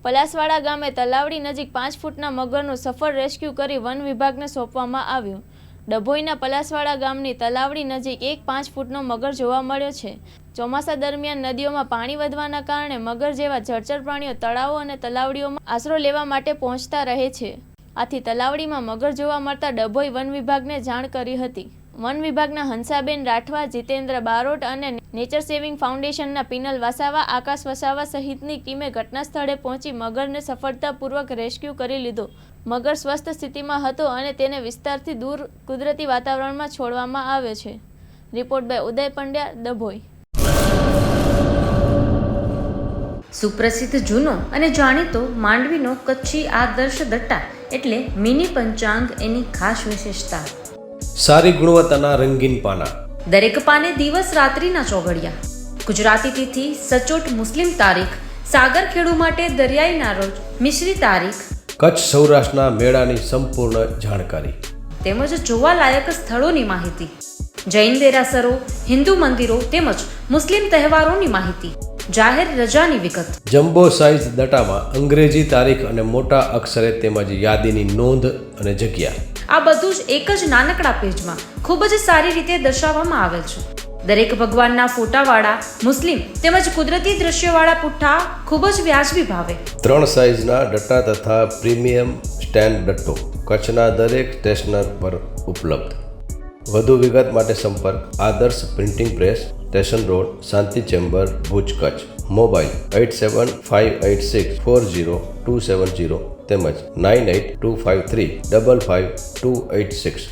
પલાસવાડા ગામે તલાવડી નજીક 5 ફૂટના મગરનું સફળ રેસ્ક્યુ કરી વન વિભાગને સોંપવામાં આવ્યું. ડભોઈના પલાસવાડા ગામની તલાવડી નજીક એક 5 ફૂટનો મગર જોવા મળ્યો છે. ચોમાસા દરમિયાન નદીઓમાં પાણી વધવાના કારણે મગર જેવા જળચર પ્રાણીઓ તળાવો અને તલાવડીઓમાં આશરો લેવા માટે પહોંચતા રહે છે. આથી તલાવડીમાં મગર જોવા મળતા ડભોઈ વન વિભાગને જાણ કરી હતી. વન વિભાગના હંસાબેન રાઠવા, જીતેન્દ્ર બારોટ અને નેચર સેવિંગ ફાઉન્ડેશનના પિનલ વસાવા, આકાશ વસાવા સહિતની ટીમે ઘટના સ્થળે પહોંચી મગરને સફળતાપૂર્વક રેસ્ક્યુ કરી લીધો. મગર સ્વસ્થ સ્થિતિમાં હતો અને તેને વિસ્તારથી દૂર કુદરતી વાતાવરણમાં છોડવામાં આવ્યો છે. રિપોર્ટ બાય ઉદય પંડ્યા, ડભોઈ. સુપ્રસિદ્ધ જૂનો અને જાણીતો માંડવીનો કચ્છી આદર્શ દટ્ટા એટલે મિની પંચાંગ એની ખાસ વિશેષતા. સારી ગુણવત્તાના રંગીન પાના, દરેક પાને દિવસ રાત્રિના ચોઘડિયા, ગુજરાતી તિથિ, સચોટ મુસ્લિમ તારીખ, સાગર ખેડુ માટે દરિયાઈના રોજ, મિશ્રી તારીખ, કચ્છ સૌરાષ્ટ્રના મેળાની સંપૂર્ણ જાણકારી તેમજ જોવાલાયક સ્થળોની માહિતી, જૈન દેરાસરો, હિન્દુ મંદિરો તેમજ મુસ્લિમ તહેવારોની માહિતી, જાહેર રજાની વિગત. જમ્બો સાઇઝ દટામાં અંગ્રેજી તારીખ અને મોટા અક્ષરે તેમજ યાદીની નોંધ અને જગ્યા. આ બધું જ એક જ નાનકડા પેજમાં ખૂબ જ સારી રીતે દર્શાવવામાં આવેલ છે. દરેક ભગવાનના ફોટાવાળા મુસ્લિમ તેમજ કુદરતી દ્રશ્યવાળા પુઠ્ઠા ખૂબ જ વ્યાજબી ભાવે. 3 સાઇઝના દટ્ટા તથા પ્રીમિયમ સ્ટેન્ડ દટ્ટો કચ્છના દરેક સ્ટેશનર પર ઉપલબ્ધ. વધુ વિગત માટે સંપર્ક આદર્શ પ્રિન્ટિંગ પ્રેસ, સ્ટેશન રોડ, શાંતિ ચેમ્બર, ભુજ, કચ્છ. મોબાઈલ 8758640270 તેમજ 9825355286.